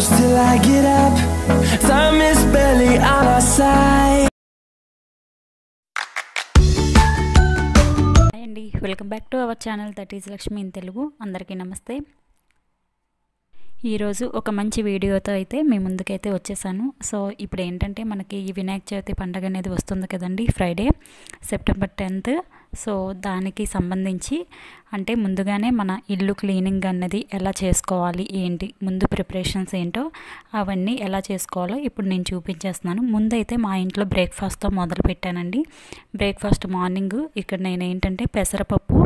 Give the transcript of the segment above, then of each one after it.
close till I get up. Time is barely on our side. Hi Andy, welcome back to our channel, that is Lakshmi in Telugu. Andariki namaste. ఈ రోజు ఒక మంచి వీడియోతో అయితే మీ ముందుకైతే వచ్చేసాను. So ఇప్పుడు ఏంటంటే మనకి ఈ వినాయక చవితి పండుగ అనేది వస్తుంది కదండి, ఫ్రైడే సెప్టెంబర్ 10th. సో దానికి సంబంధించి అంటే ముందుగానే మన ఇల్లు క్లీనింగ్ అన్నది ఎలా చేసుకోవాలి, ఏంటి ముందు ప్రిపరేషన్స్ ఏంటో అవన్నీ ఎలా చేసుకోవాలో ఇప్పుడు నేను చూపించేస్తున్నాను. ముందైతే మా ఇంట్లో బ్రేక్ఫాస్ట్తో మొదలు పెట్టానండి. బ్రేక్ఫాస్ట్ మార్నింగ్ ఇక్కడ నేను ఏంటంటే పెసరపప్పు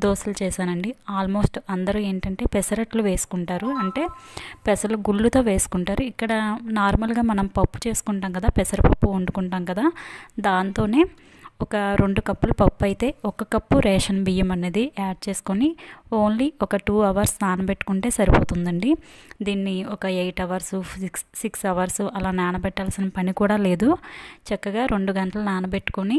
దోశలు చేశానండి. ఆల్మోస్ట్ అందరూ ఏంటంటే పెసరట్లు వేసుకుంటారు, అంటే పెసలు గుళ్ళుతో వేసుకుంటారు. ఇక్కడ నార్మల్గా మనం పప్పు చేసుకుంటాం కదా, పెసరపప్పు వండుకుంటాం కదా, దాంతోనే ఒక 2 కప్పులు పప్పు అయితే 1 కప్పు రేషన్ బియ్యం అనేది యాడ్ చేసుకొని ఓన్లీ ఒక 2 hours నానబెట్టుకుంటే సరిపోతుందండి. దీన్ని ఒక 8 hours 6 hours అలా నానబెట్టాల్సిన పని కూడా లేదు. చక్కగా 2 గంటలు నానబెట్టుకొని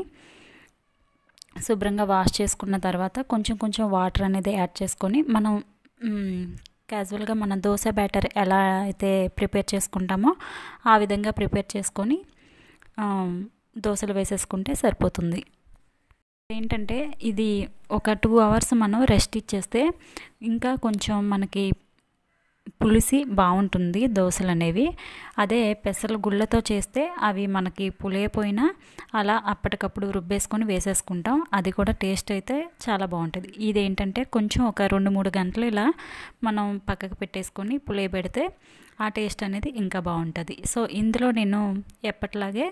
శుభ్రంగా వాష్ చేసుకున్న తర్వాత కొంచెం కొంచెం వాటర్ అనేది యాడ్ చేసుకొని మనం క్యాజువల్గా మన దోశ బ్యాటర్ ఎలా అయితే ప్రిపేర్ చేసుకుంటామో ఆ విధంగా ప్రిపేర్ చేసుకొని దోశలు వేసేసుకుంటే సరిపోతుంది. ఏంటంటే ఇది ఒక 2 hours మనం రెస్ట్ ఇచ్చేస్తే ఇంకా కొంచెం మనకి పులిసి బాగుంటుంది దోశలు అనేవి. అదే పెసలు గుళ్ళతో చేస్తే అవి మనకి పులియపోయినా అలా అప్పటికప్పుడు రుబ్బేసుకొని వేసేసుకుంటాం, అది కూడా టేస్ట్ అయితే చాలా బాగుంటుంది. ఇదేంటంటే కొంచెం ఒక 2-3 గంటలు ఇలా మనం పక్కకు పెట్టేసుకొని పులియబెడితే ఆ టేస్ట్ అనేది ఇంకా బాగుంటుంది. సో ఇందులో నేను ఎప్పటిలాగే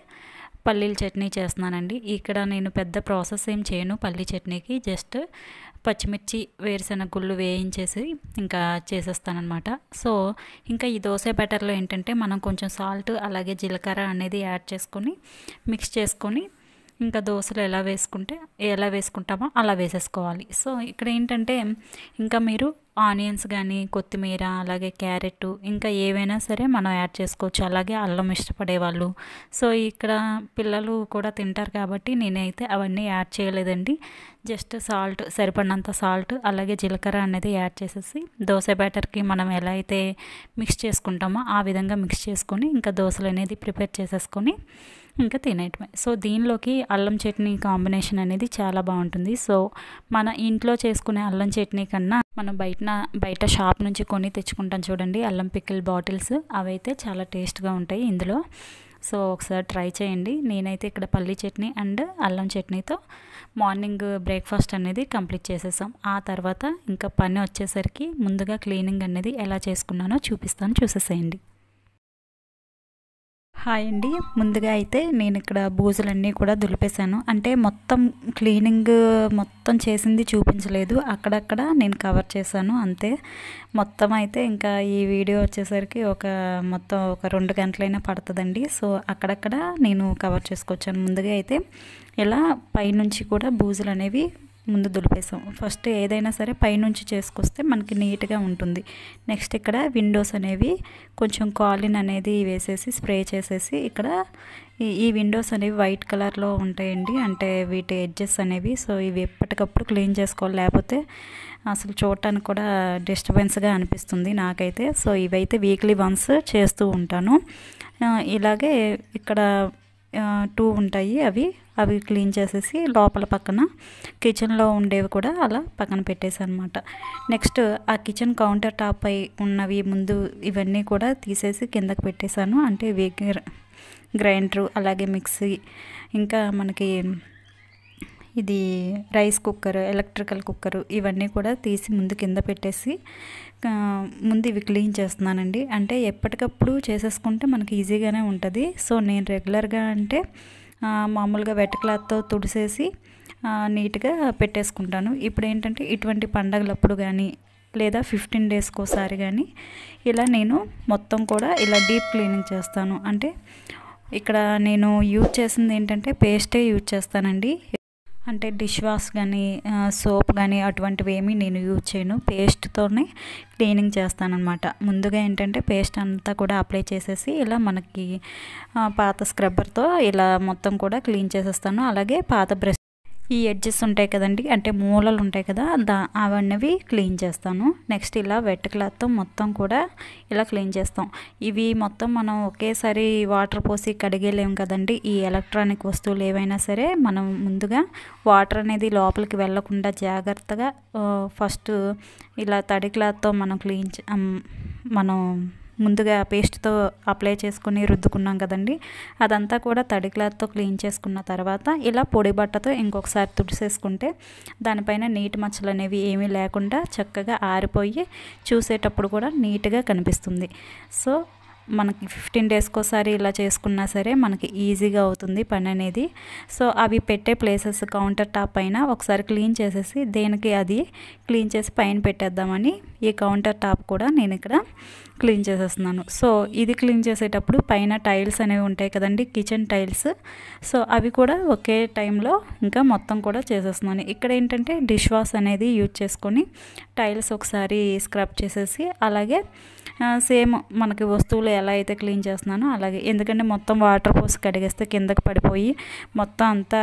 పల్లీల చట్నీ చేస్తున్నానండి. ఇక్కడ నేను పెద్ద ప్రాసెస్ ఏం చేయను పల్లీ చట్నీకి, జస్ట్ పచ్చిమిర్చి వేరుశెనగ గుళ్ళు వేయించేసి ఇంకా చేసేస్తానమాట. సో ఇంకా ఈ దోశ బ్యాటర్లో ఏంటంటే మనం కొంచెం సాల్ట్ అలాగే జీలకర్ర అనేది యాడ్ చేసుకొని మిక్స్ చేసుకొని ఇంకా దోశలు ఎలా వేసుకుంటామో అలా వేసేసుకోవాలి. సో ఇక్కడ ఏంటంటే ఇంకా మీరు ఆనియన్స్ కానీ కొత్తిమీర అలాగే క్యారెట్ ఇంకా ఏవైనా సరే మనం యాడ్ చేసుకోవచ్చు, అలాగే అల్లం ఇష్టపడేవాళ్ళు. సో ఇక్కడ పిల్లలు కూడా తింటారు కాబట్టి నేనైతే అవన్నీ యాడ్ చేయలేదండి. జస్ట్ సాల్ట్, సరిపడినంత సాల్ట్ అలాగే జీలకర్ర అనేది యాడ్ చేసేసి దోశ బ్యాటర్కి మనం ఎలా అయితే మిక్స్ చేసుకుంటామో ఆ విధంగా మిక్స్ చేసుకొని ఇంకా దోశలు అనేది ప్రిపేర్ చేసేసుకొని ఇంకా తినేయటమే. సో దీనిలోకి అల్లం చట్నీ కాంబినేషన్ అనేది చాలా బాగుంటుంది. సో మన ఇంట్లో చేసుకునే అల్లం చట్నీ కన్నా మనం బయట షాప్ నుంచి కొని తెచ్చుకుంటాం చూడండి అల్లం పికిల్ బాటిల్స్, అవైతే చాలా టేస్ట్గా ఉంటాయి ఇందులో. సో ఒకసారి ట్రై చేయండి. నేనైతే ఇక్కడ పల్లీ చట్నీ అండ్ అల్లం చట్నీతో మార్నింగ్ బ్రేక్ఫాస్ట్ అనేది కంప్లీట్ చేసేసాం. ఆ తర్వాత ఇంకా పని వచ్చేసరికి ముందుగా క్లీనింగ్ అనేది ఎలా చేసుకున్నానో చూపిస్తాను, చూసేసేయండి. హాయ్ అండి, ముందుగా అయితే నేను ఇక్కడ బూజులన్నీ కూడా దులిపేశాను. అంటే మొత్తం క్లీనింగ్ మొత్తం చేసింది చూపించలేదు, అక్కడక్కడ నేను కవర్ చేశాను అంతే. మొత్తం అయితే ఇంకా ఈ వీడియో వచ్చేసరికి మొత్తం ఒక 2 గంటలైనా పడుతుందండి. సో అక్కడక్కడ నేను కవర్ చేసుకొచ్చాను. ముందుగా అయితే ఇలా పైనుంచి కూడా బూజులు అనేవి ముందు దులిపేసాం. ఫస్ట్ ఏదైనా సరే పైనుంచి చేసుకొస్తే మనకి నీట్గా ఉంటుంది. నెక్స్ట్ ఇక్కడ విండోస్ అనేవి కొంచెం కాలిన్ అనేది వేసేసి స్ప్రే చేసేసి ఇక్కడ ఈ విండోస్ అనేవి వైట్ కలర్లో ఉంటాయండి, అంటే వీటి ఎడ్జెస్ అనేవి. సో ఇవి ఎప్పటికప్పుడు క్లీన్ చేసుకోవాలి, లేకపోతే అసలు చూడటానికి కూడా డిస్టర్బెన్స్గా అనిపిస్తుంది నాకైతే. సో ఇవైతే వీక్లీ వన్స్ చేస్తూ ఉంటాను. ఇలాగే ఇక్కడ 2 ఉంటాయి, అవి క్లీన్ చేసేసి లోపల పక్కన కిచెన్లో ఉండేవి కూడా అలా పక్కన పెట్టేసాను అనమాట. నెక్స్ట్ ఆ కిచెన్ కౌంటర్ టాప్ పై ఉన్నవి ముందు ఇవన్నీ కూడా తీసేసి కిందకి పెట్టేశాను. అంటే గ్రైండరు అలాగే మిక్సీ ఇంకా మనకి ఇది రైస్ కుక్కర్, ఎలక్ట్రికల్ కుక్కర్ ఇవన్నీ కూడా తీసి ముందు కింద పెట్టేసి ముందు ఇవి క్లీన్ చేస్తున్నానండి. అంటే ఎప్పటికప్పుడు చేసేసుకుంటే మనకి ఈజీగానే ఉంటుంది. సో నేను రెగ్యులర్గా అంటే మామూలుగా వెట్ క్లాత్తో తుడిసేసి నీట్గా పెట్టేసుకుంటాను. ఇప్పుడు ఏంటంటే ఇటువంటి పండగలప్పుడు కానీ లేదా 15 daysకి ఒకసారి కానీ ఇలా నేను మొత్తం కూడా ఇలా డీప్ క్లీనింగ్ చేస్తాను. అంటే ఇక్కడ నేను యూజ్ చేసింది ఏంటంటే పేస్టే యూజ్ చేస్తానండి. అంటే డిష్ వాష్ కానీ సోప్ కానీ అటువంటివి ఏమీ నేను యూజ్ చేయను, పేస్ట్తోనే క్లీనింగ్ చేస్తానన్నమాట. ముందుగా ఏంటంటే పేస్ట్ అంతా కూడా అప్లై చేసేసి ఇలా మనకి పాత స్క్రబ్బర్తో ఇలా మొత్తం కూడా క్లీన్ చేసేస్తాను. అలాగే పాత బ్రష్ ఈ ఎడ్జెస్ ఉంటాయి కదండి, అంటే మూలలు ఉంటాయి కదా, అవన్నీ క్లీన్ చేస్తాను. నెక్స్ట్ ఇలా వెట్ క్లాత్తో మొత్తం కూడా ఇలా క్లీన్ చేస్తాం. ఇవి మొత్తం మనం ఒకేసారి వాటర్ పోసి కడిగేలేము కదండి. ఈ ఎలక్ట్రానిక్ వస్తువులు ఏవైనా సరే మనం ముందుగా వాటర్ అనేది లోపలికి వెళ్ళకుండా జాగ్రత్తగా ఫస్ట్ ఇలా తడి క్లాత్తో మనం మనం ముందుగా పేస్ట్తో అప్లై చేసుకుని రుద్దుకున్నాం కదండి, అదంతా కూడా తడి క్లాత్తో క్లీన్ చేసుకున్న తర్వాత ఇలా పొడి బట్టతో ఇంకొకసారి తుడిసేసుకుంటే దానిపైన నీటి మచ్చలు అనేవి ఏమీ లేకుండా చక్కగా ఆరిపోయి చూసేటప్పుడు కూడా నీట్గా కనిపిస్తుంది. సో మనకి 15 డేస్కి ఒకసారి ఇలా చేసుకున్నా సరే మనకి ఈజీగా అవుతుంది పని అనేది. సో అవి పెట్టే ప్లేసెస్ కౌంటర్ టాప్ పైన ఒకసారి క్లీన్ చేసేసి దేనికి అది క్లీన్ చేసి పైన పెట్టేద్దామని ఈ కౌంటర్ టాప్ కూడా నేను ఇక్కడ క్లీన్ చేసేస్తున్నాను. సో ఇది క్లీన్ చేసేటప్పుడు పైన టైల్స్ అనేవి ఉంటాయి కదండి, కిచెన్ టైల్స్. సో అవి కూడా ఒకే టైంలో ఇంకా మొత్తం కూడా చేసేస్తున్నాను. ఇక్కడ ఏంటంటే డిష్ వాష్ అనేది యూజ్ చేసుకొని టైల్స్ ఒకసారి స్క్రబ్ చేసేసి అలాగే సేమ్ మనకి వస్తువులు ఎలా అయితే క్లీన్ చేస్తున్నానో అలాగే, ఎందుకంటే మొత్తం వాటర్ పోసి కడిగేస్తే కిందకి పడిపోయి మొత్తం అంతా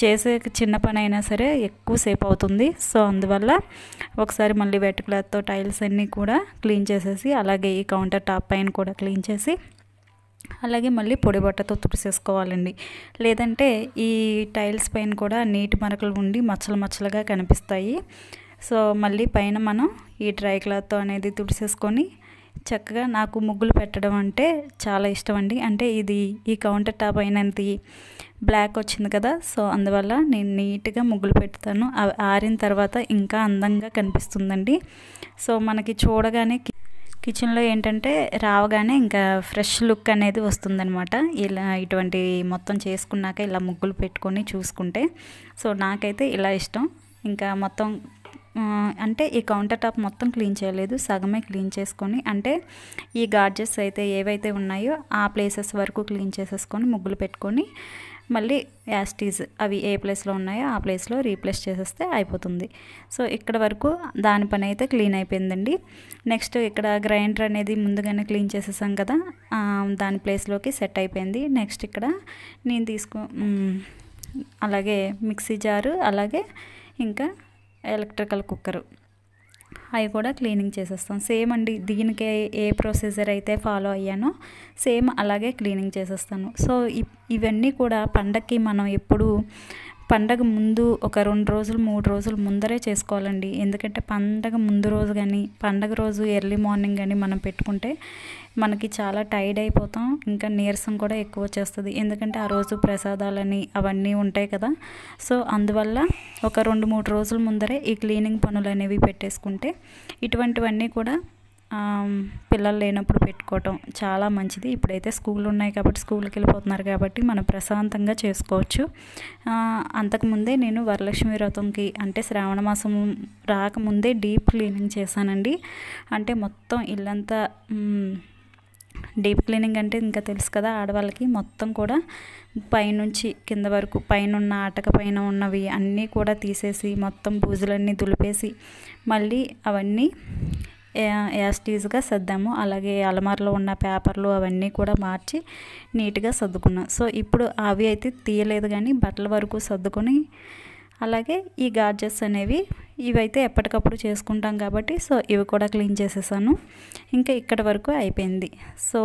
చేసే చిన్న పని అయినా సరే ఎక్కువసేపు అవుతుంది. సో అందువల్ల ఒకసారి మళ్ళీ వెట్ క్లాత్తో టైల్స్ అన్నీ కూడా క్లీన్ చేసేసి అలాగే ఈ కౌంటర్ టాప్ పైన కూడా క్లీన్ చేసి అలాగే మళ్ళీ పొడి బట్టతో తుడిసేసుకోవాలండి. లేదంటే ఈ టైల్స్ పైన కూడా నీటి మరకలు ఉండి మచ్చలుగా కనిపిస్తాయి. సో మళ్ళీ పైన మనం ఈ డ్రై క్లాత్తో అనేది తుడిసేసుకొని చక్కగా, నాకు ముగ్గులు పెట్టడం అంటే చాలా ఇష్టం అండి. అంటే ఈ కౌంటర్ టాప్ అయినది బ్లాక్ వచ్చింది కదా, సో అందువల్ల నేను నీట్గా ముగ్గులు పెడతాను. అవి ఆరిన తర్వాత ఇంకా అందంగా కనిపిస్తుందండి. సో మనకి చూడగానే కిచెన్లో ఏంటంటే రావగానే ఇంకా ఫ్రెష్ లుక్ అనేది వస్తుందన్నమాట. ఇలా ఇటువంటి మొత్తం చేసుకున్నాక ఇలా ముగ్గులు పెట్టుకొని చూసుకుంటే సో నాకైతే ఇలా ఇష్టం. ఇంకా మొత్తం అంటే ఈ కౌంటర్ టాప్ మొత్తం క్లీన్ చేయలేదు, సగమే క్లీన్ చేసుకొని, అంటే ఈ గార్జెస్ అయితే ఏవైతే ఉన్నాయో ఆ ప్లేసెస్ వరకు క్లీన్ చేసేసుకొని ముగ్గులు పెట్టుకొని మళ్ళీ యాస్టీజ్ అవి ఏ ప్లేస్లో ఉన్నాయో ఆ ప్లేస్లో రీప్లేస్ చేసేస్తే అయిపోతుంది. సో ఇక్కడ వరకు దాని పని అయితే క్లీన్ అయిపోయిందండి. నెక్స్ట్ ఇక్కడ గ్రైండర్ అనేది ముందుగానే క్లీన్ చేసేసాం కదా, దాని ప్లేస్లోకి సెట్ అయిపోయింది. నెక్స్ట్ ఇక్కడ నేను అలాగే మిక్సీ జారు, అలాగే ఇంకా ఎలక్ట్రికల్ కుక్కరు అవి కూడా క్లీనింగ్ చేసేస్తాం. సేమ్ అండి, దీనికి ఏ ప్రొసీజర్ అయితే ఫాలో అయ్యానో సేమ్ అలాగే క్లీనింగ్ చేసేస్తాను. సో ఇవన్నీ కూడా పండగకి మనం ఎప్పుడు పండగ ముందు ఒక 2 రోజులు 3 రోజులు ముందరే చేసుకోవాలండి. ఎందుకంటే పండగ ముందు రోజు కానీ పండగ రోజు ఎర్లీ మార్నింగ్ కానీ మనం పెట్టుకుంటే మనకి చాలా టైర్డ్ అయిపోతాం, ఇంకా నీరసం కూడా ఎక్కువ వచ్చేస్తుంది. ఎందుకంటే ఆ రోజు ప్రసాదాలని అవన్నీ ఉంటాయి కదా. సో అందువల్ల ఒక 2-3 రోజుల ముందరే ఈ క్లీనింగ్ పనులు అనేవి పెట్టేసుకుంటే ఇటువంటివన్నీ కూడా పిల్లలు లేనప్పుడు పెట్టుకోవటం చాలా మంచిది. ఇప్పుడైతే స్కూళ్ళు ఉన్నాయి కాబట్టి స్కూల్కి వెళ్ళిపోతున్నారు కాబట్టి మనం ప్రశాంతంగా చేసుకోవచ్చు. అంతకుముందే నేను వరలక్ష్మి వ్రతంకి అంటే శ్రావణ మాసం రాకముందే డీప్ క్లీనింగ్ చేశానండి. అంటే మొత్తం ఇల్లంతా డీప్ క్లీనింగ్ అంటే ఇంకా తెలుసు కదా ఆడవాళ్ళకి, మొత్తం కూడా పైనుంచి కింద వరకు పైన ఉన్న అటక పైన ఉన్నవి అన్నీ కూడా తీసేసి మొత్తం బూజులన్నీ దులిపేసి మళ్ళీ అవన్నీ యాస్టీజ్గా సర్దాము. అలాగే అలమారలో ఉన్న పేపర్లు అవన్నీ కూడా మార్చి నీట్గా సర్దుకున్నాం. సో ఇప్పుడు అవి అయితే తీయలేదు కానీ బట్టల వరకు సర్దుకొని, అలాగే ఈ గార్జెస్ అనేవి ఇవైతే ఎప్పటికప్పుడు చేసుకుంటాం కాబట్టి సో ఇవి కూడా క్లీన్ చేసేసాను. ఇంకా ఇక్కడ వరకు అయిపోయింది. సో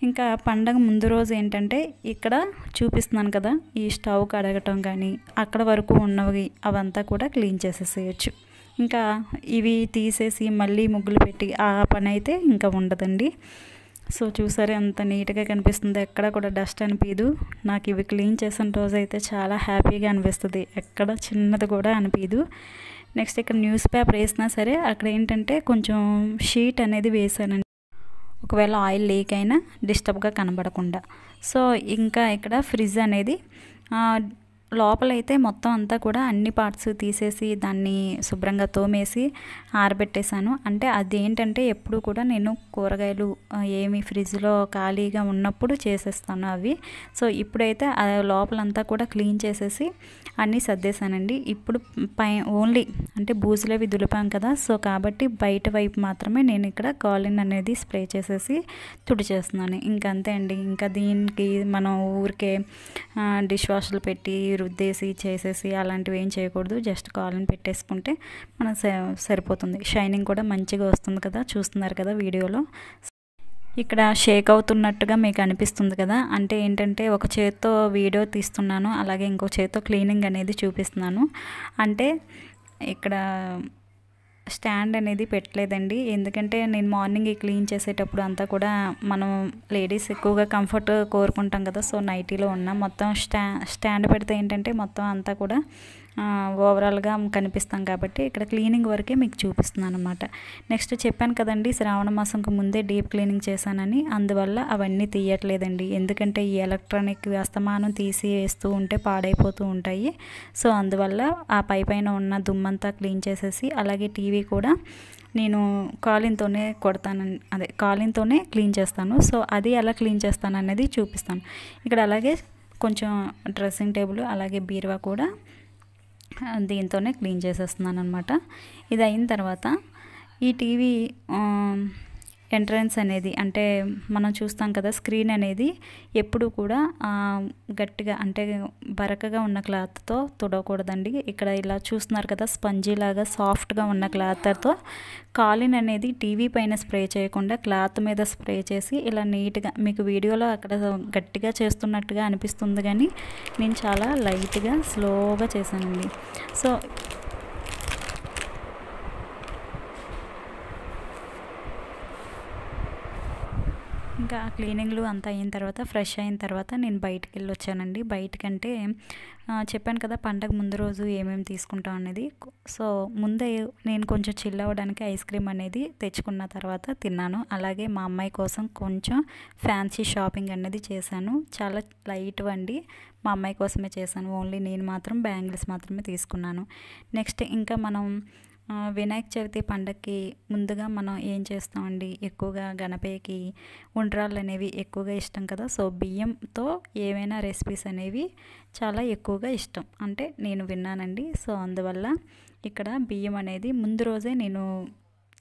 ఇంకా పండగ ముందు రోజు ఏంటంటే ఇక్కడ చూపిస్తున్నాను కదా, ఈ స్టవ్ కడగటం కానీ అక్కడ వరకు ఉన్నవి అవంతా కూడా క్లీన్ చేసేసేయచ్చు. ఇంకా ఇవి తీసేసి మళ్ళీ ముగ్గులు పెట్టి ఆ పని అయితే ఇంకా ఉండదండి. సో చూసారే ఎంత నీట్గా కనిపిస్తుందో, ఎక్కడ కూడా డస్ట్ అనిపించదు. నాకు ఇవి క్లీన్ చేసిన రోజు అయితే చాలా హ్యాపీగా అనిపిస్తుంది, ఎక్కడ చిన్నది కూడా అనిపించదు. నెక్స్ట్ ఇక్కడ న్యూస్ పేపర్ వేసినా సరే అక్కడ ఏంటంటే కొంచెం షీట్ అనేది వేసానండి, ఒకవేళ ఆయిల్ లీక్ అయినా డిస్టర్బ్గా కనబడకుండా. సో ఇంకా ఇక్కడ ఫ్రిడ్జ్ అనేది లోపలైతే మొత్తం అంతా కూడా అన్ని పార్ట్స్ తీసేసి దాన్ని శుభ్రంగా తోమేసి ఆరబెట్టేశాను. అంటే అదేంటంటే ఎప్పుడు కూడా నేను కూరగాయలు ఏమి ఫ్రిడ్జ్లో ఖాళీగా ఉన్నప్పుడు చేసేస్తాను అవి. సో ఇప్పుడైతే లోపలంతా కూడా క్లీన్ చేసేసి అన్నీ సర్దేశానండి. ఇప్పుడు ఓన్లీ అంటే బూజులవి దులిపాం కదా, సో కాబట్టి బయట వైపు మాత్రమే నేను ఇక్కడ కాలిన్ అనేది స్ప్రే చేసేసి తుడిచేస్తున్నాను. ఇంకంతే అండి. ఇంకా దీనికి మనం ఊరికే డిష్ వాషర్లు పెట్టి రుద్దేసి చేసేసి అలాంటివి ఏం చేయకూడదు. జస్ట్ కాలన్ పెట్టేసుకుంటే మనం సరిపోతుంది. షైనింగ్ కూడా మంచిగా వస్తుంది కదా, చూస్తున్నారు కదా వీడియోలో. ఇక్కడ షేక్ అవుతున్నట్టుగా మీకు అనిపిస్తుంది కదా, అంటే ఏంటంటే ఒక చేత్తో వీడియో తీస్తున్నాను, అలాగే ఇంకో చేత్తో క్లీనింగ్ అనేది చూపిస్తున్నాను. అంటే ఇక్కడ స్టాండ్ అనేది పెట్టలేదండి, ఎందుకంటే నేను మార్నింగ్ క్లీన్ చేసేటప్పుడు అంతా కూడా మనం లేడీస్ ఎక్కువగా కంఫర్ట్ కోరుకుంటాం కదా. సో నైటీలో ఉన్న మొత్తం స్టాండ్ పెడితే ఏంటంటే మొత్తం అంతా కూడా ఓవరాల్గా కనిపిస్తాం కాబట్టి ఇక్కడ క్లీనింగ్ వరకే మీకు చూపిస్తున్నాను అనమాట. నెక్స్ట్ చెప్పాను కదండి, శ్రావణ మాసంకు ముందే డీప్ క్లీనింగ్ చేశానని, అందువల్ల అవన్నీ తీయట్లేదండి. ఎందుకంటే ఈ ఎలక్ట్రానిక్ అస్తమానం తీసి వేస్తూ ఉంటే పాడైపోతూ ఉంటాయి. సో అందువల్ల ఆ పైన ఉన్న దుమ్మంతా క్లీన్ చేసేసి, అలాగే టీవీ కూడా నేను కాలిన్తోనే కొడతాను, అదే కాలిన్తోనే క్లీన్ చేస్తాను. సో అది ఎలా క్లీన్ చేస్తాను అనేది చూపిస్తాను. ఇక్కడ అలాగే కొంచెం డ్రెస్సింగ్ టేబుల్ అలాగే బీరువా కూడా దీంతోనే క్లీన్ చేసేస్తున్నాను అనమాట. ఇది అయిన తర్వాత ఈ టీవీ ఎంట్రన్స్ అనేది, అంటే మనం చూస్తాం కదా స్క్రీన్ అనేది ఎప్పుడు కూడా గట్టిగా అంటే బరకగా ఉన్న క్లాత్తో తుడవకూడదండి. ఇక్కడ ఇలా చూస్తున్నారు కదా స్పంజీ లాగా సాఫ్ట్గా ఉన్న క్లాత్తో కాలిన్ అనేది టీవీ పైన స్ప్రే చేయకుండా క్లాత్ మీద స్ప్రే చేసి ఇలా నీట్గా, మీకు వీడియోలో అక్కడ గట్టిగా చేస్తున్నట్టుగా అనిపిస్తుంది కానీ నేను చాలా లైట్గా స్లోగా చేశానండి. సో ఇంకా క్లీనింగ్లు అంతా అయిన తర్వాత ఫ్రెష్ అయిన తర్వాత నేను బయటికి వెళ్ళి వచ్చానండి. బయటకంటే చెప్పాను కదా పండగ ముందు రోజు ఏమేమి తీసుకుంటాం అనేది. సో ముందే నేను కొంచెం చిల్ అవ్వడానికి ఐస్ క్రీమ్ అనేది తెచ్చుకున్న తర్వాత తిన్నాను. అలాగే మా అమ్మాయి కోసం కొంచెం ఫ్యాన్సీ షాపింగ్ అనేది చేశాను. చాలా లైట్ అండి, మా అమ్మాయి కోసమే చేశాను. ఓన్లీ నేను మాత్రం బ్యాంగిల్స్ మాత్రమే తీసుకున్నాను. నెక్స్ట్ ఇంకా మనం వినాయక చవితి పండగకి ముందుగా మనం ఏం చేస్తామండి, ఎక్కువగా గణపయ్యకి ఉండ్రాళ్ళు అనేవి ఎక్కువగా ఇష్టం కదా. సో బియ్యంతో ఏవైనా రెసిపీస్ అనేవి చాలా ఎక్కువగా ఇష్టం అంటే నేను విన్నానండి. సో అందువల్ల ఇక్కడ బియ్యం అనేది ముందు రోజే నేను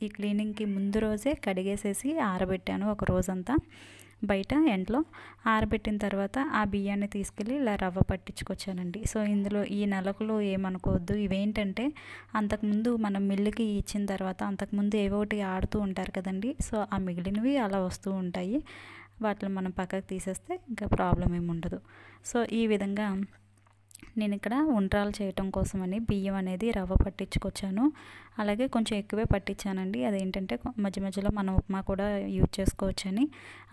ఈ క్లీనింగ్కి ముందు రోజే కడిగేసేసి ఆరబెట్టాను. ఒక రోజంతా బయట ఎండలో ఆరబెట్టిన తర్వాత ఆ బియ్యాన్ని తీసుకెళ్ళి ఇలా రవ్వ పట్టించుకొచ్చానండి. సో ఇందులో ఈ నలకలు ఏమనుకోవద్దు, ఇవేంటంటే అంతకుముందు మనం మిల్లుకి ఇచ్చిన తర్వాత అంతకుముందు ఏవోటి ఆడుతూ ఉంటారు కదండి. సో ఆ మిగిలినవి అలా వస్తూ ఉంటాయి, వాటిని మనం పక్కకు తీసేస్తే ఇంకా ప్రాబ్లం ఏమి ఉండదు. సో ఈ విధంగా నేను ఇక్కడ ఉండ్రాలు చేయటం కోసమని బియ్యం అనేది రవ్వ పట్టించుకొచ్చాను. అలాగే కొంచెం ఎక్కువే పట్టించానండి, అదేంటంటే మధ్య మధ్యలో మనం ఉప్మా కూడా యూజ్ చేసుకోవచ్చని.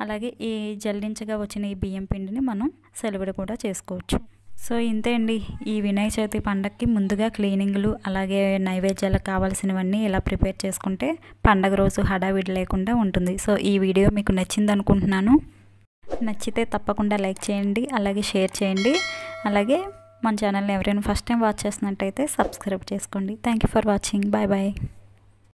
అలాగే ఈ జల్లించగా వచ్చిన ఈ బియ్యం పిండిని మనం సెలవిడ కూడా చేసుకోవచ్చు. సో ఇంతే అండి, ఈ వినాయక చవితి పండగకి ముందుగా క్లీనింగ్లు అలాగే నైవేద్యాలకు కావాల్సినవన్నీ ఇలా ప్రిపేర్ చేసుకుంటే పండగ రోజు హడావిడి లేకుండా ఉంటుంది. సో ఈ వీడియో మీకు నచ్చింది అనుకుంటున్నాను. నచ్చితే తప్పకుండా లైక్ చేయండి, అలాగే షేర్ చేయండి. అలాగే మన ఛానల్ని ఎవరైనా ఫస్ట్ టైం వాచ్ చేస్తున్నట్టయితే సబ్స్క్రైబ్ చేసుకోండి. Thank you for watching. Bye bye.